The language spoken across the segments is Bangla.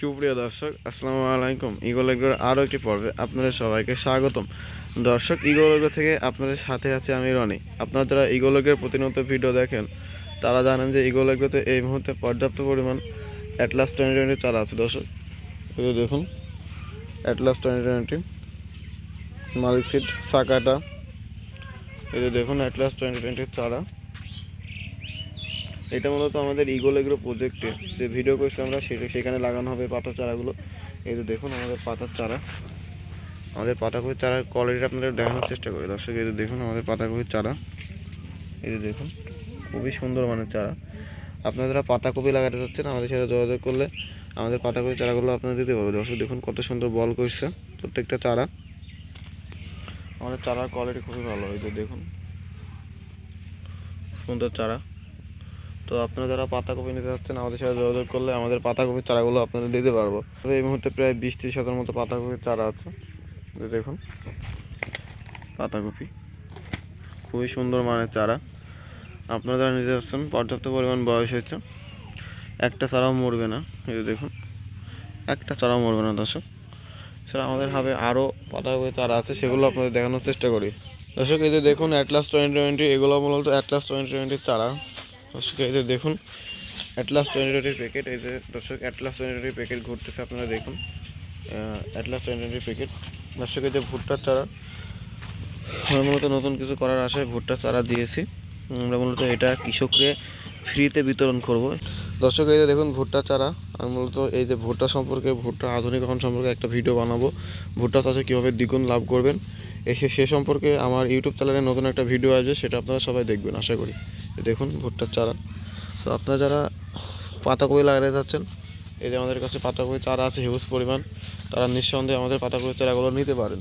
সুপ্রিয় দর্শক, আসসালামু আলাইকুম। ইগল এগ্রোর আরও একটি পর্বে আপনাদের সবাইকে স্বাগতম। দর্শক, ইগল এগ্রো থেকে আপনাদের সাথে আছে আমি রনি। আপনারা যারা ইগল এগ্রোর প্রতিনিয়ত ভিডিও দেখেন তারা জানেন যে ইগল এগ্রোতে এই মুহূর্তে পর্যাপ্ত পরিমাণ অ্যাটলাস 2020 চারা আছে। দর্শক, এই যে দেখুন অ্যাটলাস 2020 মালিক সিড সাকাটা, এই যে দেখুন অ্যাটলাস 2020 চারা। এটা মূলত আমাদের ইগল এগ্রো প্রজেক্টে যে ভিডিও করছি আমরা সেখানে লাগানো হবে পাতার চারাগুলো। এই যে দেখুন আমাদের পাতার চারা, আমাদের পাতাকপির চারার কোয়ালিটি আপনাদের দেখানোর চেষ্টা করি। দর্শক, এই যে দেখুন আমাদের পাতাকপির চারা, এই যে দেখুন খুবই সুন্দর মানের চারা। আপনারা যারা পাতাকপি লাগাতে চাচ্ছেন আমাদের সাথে যোগাযোগ করলে আমাদের পাতাকপির চারাগুলো আপনারা দিতে পারবে। দর্শক দেখুন কত সুন্দর বল করছে প্রত্যেকটা চারা। আমাদের চারার কোয়ালিটি খুবই ভালো। এই যে দেখুন সুন্দর চারা। তো আপনারা যারা পাতাকপি নিতে চাচ্ছেন আমাদের সাথে যোগাযোগ করলে আমাদের পাতাকপির চারাগুলো আপনাদের দিতে পারবো। তবে এই মুহূর্তে প্রায় 20-30 মতো পাতাকপির চারা আছে। দেখুন পাতাকপি খুবই সুন্দর মানের চারা। আপনারা যারা নিতে চাচ্ছেন পর্যাপ্ত পরিমাণ বয়স হয়েছে, একটা চারাও মরবে না। এই যে দেখুন একটা চারাও মরবে না। দর্শক, এছাড়া আমাদের হাবে আরও পাতাকপির চারা আছে, সেগুলো আপনাদের দেখানোর চেষ্টা করি। দর্শক, এই যে দেখুন অ্যাটলাস 2020, এগুলো মূলত অ্যাটলাস 2020 চারা। দর্শক, এই যে দেখুন অ্যাটলাস 2020 প্যাকেট। এই যে দর্শক অ্যাটলাস 2020 প্যাকেট ঘুরতেছে, আপনারা দেখুন অ্যাটলাস 2020 প্যাকেট। দর্শক, এই যে ভুট্টার চারা, আমরা মূলত নতুন কিছু করার আশায় ভুট্টার চারা দিয়েছি। আমরা মূলত এটা কৃষককে ফ্রিতে বিতরণ করব। দর্শক, এই যে দেখুন ভুট্টার চারা। আমি মূলত এই যে ভুট্টা সম্পর্কে, ভুট্টা আধুনিকরণ সম্পর্কে একটা ভিডিও বানাবো। ভুট্টা চাষে কীভাবে দ্বিগুণ লাভ করবেন সে সম্পর্কে আমার ইউটিউব চ্যানেলে নতুন একটা ভিডিও আসবে, সেটা আপনারা সবাই দেখবেন আশা করি। দেখুন ভুট্টার চারা। তো আপনারা যারা পাতাকপি লাগাতে যাচ্ছেন, এই যে আমাদের কাছে পাতাকপি চারা আছে হিউজ পরিমাণ, তারা নিঃসন্দেহে আমাদের পাতাকপি চারাগুলো নিতে পারেন।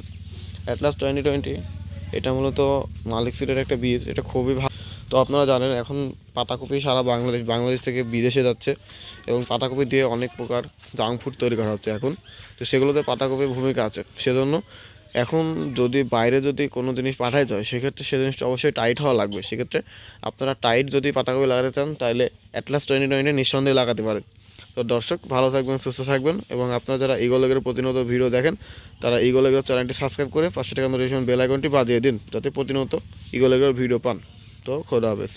অ্যাটলাস 2020 এটা মূলত মালিক সিডের একটা বীজ, এটা খুবই ভালো। তো আপনারা জানেন এখন পাতাকপি সারা বাংলাদেশ থেকে বিদেশে যাচ্ছে এবং পাতাকপি দিয়ে অনেক প্রকার জাঙ্ক ফুড তৈরি করা হচ্ছে এখন। তো সেগুলোতে পাতাকপির ভূমিকা আছে। সেজন্য এখন যদি বাইরে যদি কোনো জিনিস পাঠাইতে হয় সেক্ষেত্রে সে জিনিসটা অবশ্যই টাইট হওয়া লাগবে। সেক্ষেত্রে আপনারা টাইট যদি পাতাকপি লাগাতে চান তাহলে অ্যাটলাস 2020 নিঃসন্দেহে লাগাতে পারেন। তো দর্শক, ভালো থাকবেন, সুস্থ থাকবেন এবং আপনারা যারা ইগল এগ্রোর প্রতিনিয়ত ভিডিও দেখেন তারা ইগল এগ্রোর চ্যানেলটি সাবস্ক্রাইব করে 500 টাকা নোটিফিকেশন বেল আইকনটি বাজিয়ে দিন, যাতে প্রতিনিয়ত ইগল এগ্রোর ভিডিও পান। তো খোদা হাফেজ।